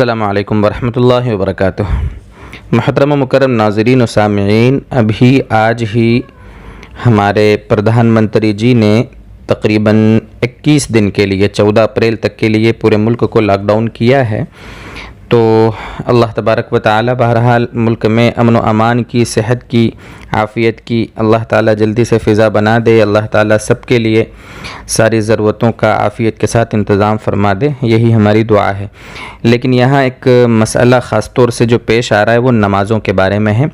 السلام علیکم ورحمۃ اللہ وبرکاتہ۔ محترم و مکرم ناظرین و سامعین، ابھی آج ہی ہمارے پردھان منتری جی نے تقریباً 21 دن کے لیے 14 اپریل تک کے لیے پورے ملک کو لاک ڈاؤن کیا ہے۔ تو اللہ تبارک و تعالی بہرحال ملک میں امن و امان کی، صحت کی، عافیت کی اللہ تعالی جلدی سے فضا بنا دے۔ اللہ تعالی سب کے لیے ساری ضرورتوں کا عافیت کے ساتھ انتظام فرما دے، یہی ہماری دعا ہے۔ لیکن یہاں ایک مسئلہ خاص طور سے جو پیش آ رہا ہے وہ نمازوں کے بارے میں ہے۔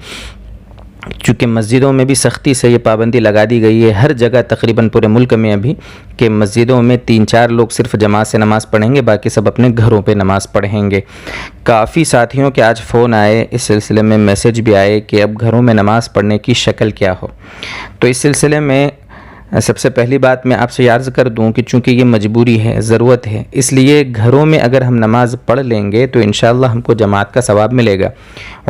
چونکہ مسجدوں میں بھی سختی سے یہ پابندی لگا دی گئی ہے ہر جگہ تقریباً پورے ملک میں ابھی، کہ مسجدوں میں 3-4 لوگ صرف جماعت سے نماز پڑھیں گے، باقی سب اپنے گھروں پہ نماز پڑھیں گے۔ کافی ساتھیوں کے آج فون آئے، اس سلسلے میں میسج بھی آئے کہ اب گھروں میں نماز پڑھنے کی شکل کیا ہو۔ تو اس سلسلے میں سب سے پہلی بات میں آپ سے عرض کر دوں کہ چونکہ یہ مجبوری ہے، ضرورت ہے، اس لیے گھروں میں اگر ہم نماز پڑھ لیں گے تو انشاءاللہ ہم کو جماعت کا ثواب ملے گا۔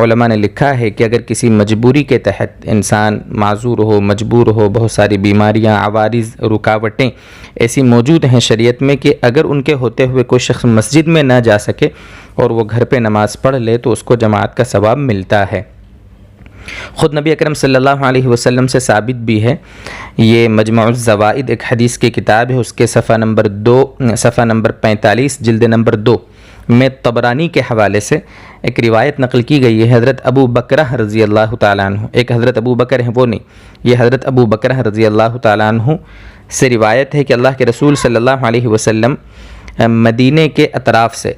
علماء نے لکھا ہے کہ اگر کسی مجبوری کے تحت انسان معذور ہو، مجبور ہو، بہت ساری بیماریاں، عوارض، رکاوٹیں ایسی موجود ہیں شریعت میں کہ اگر ان کے ہوتے ہوئے کوئی شخص مسجد میں نہ جا سکے اور وہ گھر پہ نماز پڑھ لے تو اس کو جماعت کا ثواب ملتا ہے۔ خود نبی اکرم صلی اللہ علیہ وسلم سے ثابت بھی ہے، یہ مجمع الزوائد ایک حدیث کی کتاب ہے، اس کے صفحہ نمبر 45 جلد نمبر 2 میں طبرانی کے حوالے سے ایک روایت نقل کی گئی ہے۔ حضرت ابو بکرہ رضی اللہ تعالیٰ عنہ، ایک حضرت ابو بکر ہیں وہ نہیں، یہ حضرت ابو بکرہ رضی اللہ تعالیٰ عنہ سے روایت ہے کہ اللہ کے رسول صلی اللہ علیہ وسلم مدینے کے اطراف سے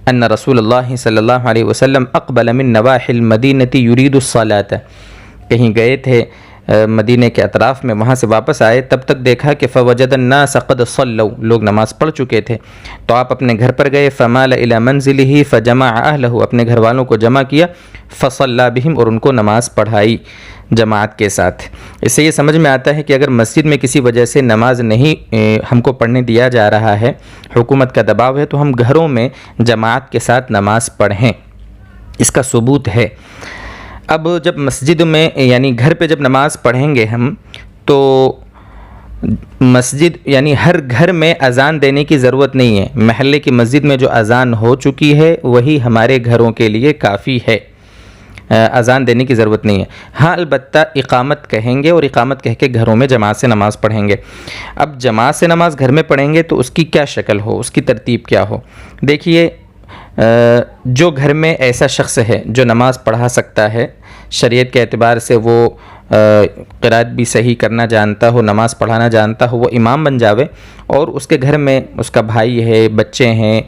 ان رسول اللہ صلی اللہ علیہ وسلم اقبل من نواحی المدینۃ یرید الصلاۃ، کہیں گئے تھے مدینے کے اطراف میں، وہاں سے واپس آئے، تب تک دیکھا کہ فوجد الناس قد صلوا، لوگ نماز پڑھ چکے تھے، تو آپ اپنے گھر پر گئے، فمال الی منزلہ فجمع اہلہ، اپنے گھر والوں کو جمع کیا، فصلی بہم، اور ان کو نماز پڑھائی جماعت کے ساتھ۔ اس سے یہ سمجھ میں آتا ہے کہ اگر مسجد میں کسی وجہ سے نماز نہیں ہم کو پڑھنے دیا جا رہا ہے، حکومت کا دباؤ ہے، تو ہم گھروں میں جماعت کے ساتھ نماز پڑھیں، اس کا ثبوت ہے۔ اب جب مسجد میں یعنی گھر پہ جب نماز پڑھیں گے ہم، تو مسجد یعنی ہر گھر میں اذان دینے کی ضرورت نہیں ہے، محلے کی مسجد میں جو اذان ہو چکی ہے وہی ہمارے گھروں کے لیے کافی ہے، اذان دینے کی ضرورت نہیں ہے۔ ہاں البتہ اقامت کہیں گے اور اقامت کہہ کے گھروں میں جماعت سے نماز پڑھیں گے۔ اب جماعت سے نماز گھر میں پڑھیں گے تو اس کی کیا شکل ہو، اس کی ترتیب کیا ہو؟ دیکھیے، جو گھر میں ایسا شخص ہے جو نماز پڑھا سکتا ہے، شریعت کے اعتبار سے وہ قرات بھی صحیح کرنا جانتا ہو، نماز پڑھانا جانتا ہو، وہ امام بن جاوے، اور اس کے گھر میں اس کا بھائی ہے، بچے ہیں،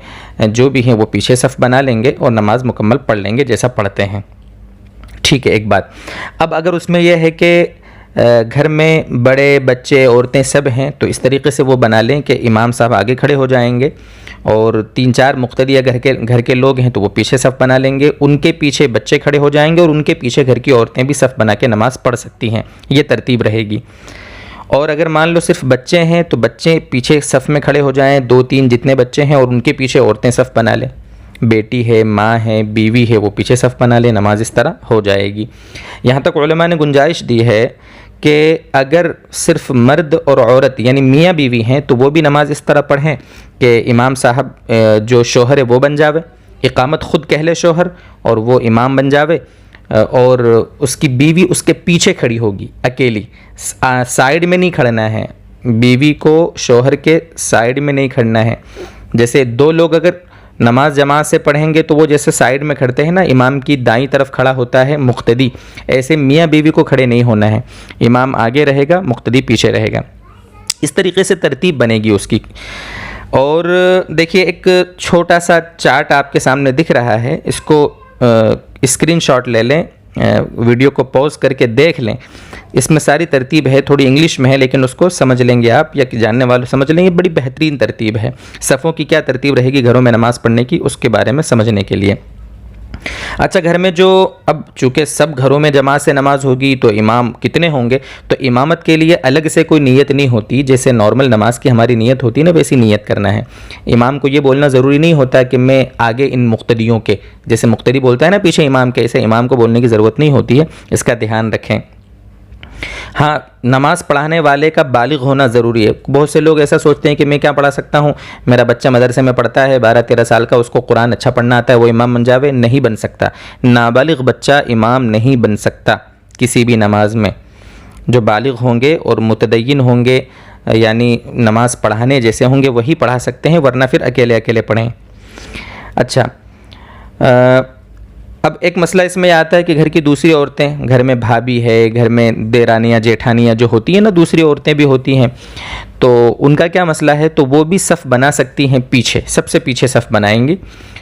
جو بھی ہیں وہ پیچھے صف بنا لیں گے اور نماز مکمل پڑھ لیں گے جیسا پڑھتے ہیں۔ ٹھیک ہے، ایک بات۔ اب اگر اس میں یہ ہے کہ گھر میں بڑے بچے عورتیں سب ہیں تو اس طریقے سے وہ بنا لیں کہ امام صاحب آگے کھڑے ہو جائیں گے اور 3-4 مقتدی گھر کے لوگ ہیں تو وہ پیچھے صف بنا لیں گے، ان کے پیچھے بچے کھڑے ہو جائیں گے اور ان کے پیچھے گھر کی عورتیں بھی صف بنا کے نماز پڑھ سکتی ہیں، یہ ترتیب رہے گی۔ اور اگر مان لو صرف بچے ہیں تو بچے پیچھے صف میں کھڑے ہو جائیں، 2-3 جتنے بچے ہیں، اور ان کے پیچھے عورتیں صف بنا لیں، بیٹی ہے، ماں ہے، بیوی ہے، وہ پیچھے صف بنا لے، نماز اس طرح ہو جائے گی۔ یہاں تک علماء نے گنجائش دی ہے کہ اگر صرف مرد اور عورت یعنی میاں بیوی ہیں تو وہ بھی نماز اس طرح پڑھیں کہ امام صاحب جو شوہر ہے وہ بن جاوے، اقامت خود کہہ لے شوہر اور وہ امام بن جاوے، اور اس کی بیوی اس کے پیچھے کھڑی ہوگی اکیلی، سائیڈ میں نہیں کھڑنا ہے، بیوی کو شوہر کے سائیڈ میں نہیں کھڑنا ہے۔ جیسے 2 لوگ اگر نماز جماعت سے پڑھیں گے تو وہ جیسے سائیڈ میں کھڑتے ہیں نا، امام کی دائیں طرف کھڑا ہوتا ہے مقتدی، ایسے میاں بیوی کو کھڑے نہیں ہونا ہے، امام آگے رہے گا، مقتدی پیچھے رہے گا، اس طریقے سے ترتیب بنے گی اس کی۔ اور دیکھیے، ایک چھوٹا سا چارٹ آپ کے سامنے دکھ رہا ہے، اس کو اسکرین شاٹ لے لیں، ویڈیو کو پوز کر کے دیکھ لیں، اس میں ساری ترتیب ہے، تھوڑی انگلش میں ہے لیکن اس کو سمجھ لیں گے آپ یا جاننے والوں سمجھ لیں گے، بڑی بہترین ترتیب ہے۔ صفوں کی کیا ترتیب رہے گی گھروں میں نماز پڑھنے کی، اس کے بارے میں سمجھنے کے لیے۔ اچھا، گھر میں جو اب چونکہ سب گھروں میں جماعت سے نماز ہوگی تو امام کتنے ہوں گے، تو امامت کے لیے الگ سے کوئی نیت نہیں ہوتی، جیسے نارمل نماز کی ہماری نیت ہوتی ہے نا، ویسی نیت کرنا ہے۔ امام کو یہ بولنا ضروری نہیں ہوتا کہ میں آگے ان مقتدیوں کے، جیسے مقتدی بولتا ہے نا پیچھے امام کے، ایسے امام کو بولنے کی ضرورت نہیں ہوتی ہے، اس کا دھیان رکھیں۔ ہاں نماز پڑھانے والے کا بالغ ہونا ضروری ہے. بہت سے لوگ ایسا سوچتے ہیں کہ میں کیا پڑھا سکتا ہوں, میرا بچہ مدرسے میں پڑھتا ہے 12-13 سال کا, اس کو قرآن اچھا پڑھنا آتا ہے, وہ امام بن جاوے. نہیں بن سکتا. نابالغ بچہ امام نہیں بن سکتا کسی بھی نماز میں. جو بالغ ہوں گے اور متدین ہوں گے, یعنی نماز پڑھانے جیسے ہوں گے, وہی پڑھا سکتے ہیں, ورنہ پھر اکیلے اکیلے پڑھیں. اچھا, اب ایک مسئلہ اس میں آتا ہے کہ گھر کی دوسری عورتیں, گھر میں بھابھی ہے, گھر میں دیرانیاں جیٹھانیاں جو ہوتی ہیں نا, دوسری عورتیں بھی ہوتی ہیں, تو ان کا کیا مسئلہ ہے؟ تو وہ بھی صف بنا سکتی ہیں پیچھے, سب سے پیچھے صف بنائیں گی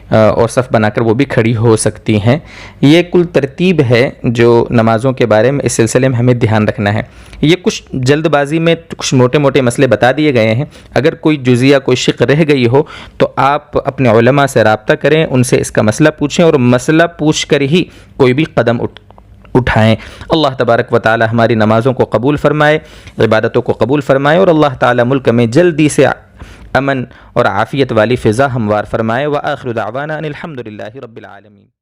اور صف بنا کر وہ بھی کھڑی ہو سکتی ہیں. یہ کل ترتیب ہے جو نمازوں کے بارے میں اس سلسلے میں ہمیں دھیان رکھنا ہے. یہ کچھ جلد بازی میں کچھ موٹے موٹے مسئلے بتا دیے گئے ہیں. اگر کوئی جزیہ کوئی شق رہ گئی ہو تو آپ اپنے علماء سے رابطہ کریں, ان سے اس کا مسئلہ پوچھیں اور مسئلہ پوچھ کر ہی کوئی بھی قدم اٹھائیں. اللہ تبارک و تعالی ہماری نمازوں کو قبول فرمائے, عبادتوں کو قبول فرمائے, اور اللہ تعالی ملک میں جلدی سے امن اور عافیت والی فضا ہموار فرمائے. وآخر دعوانا ان الحمد للہ رب العالمین.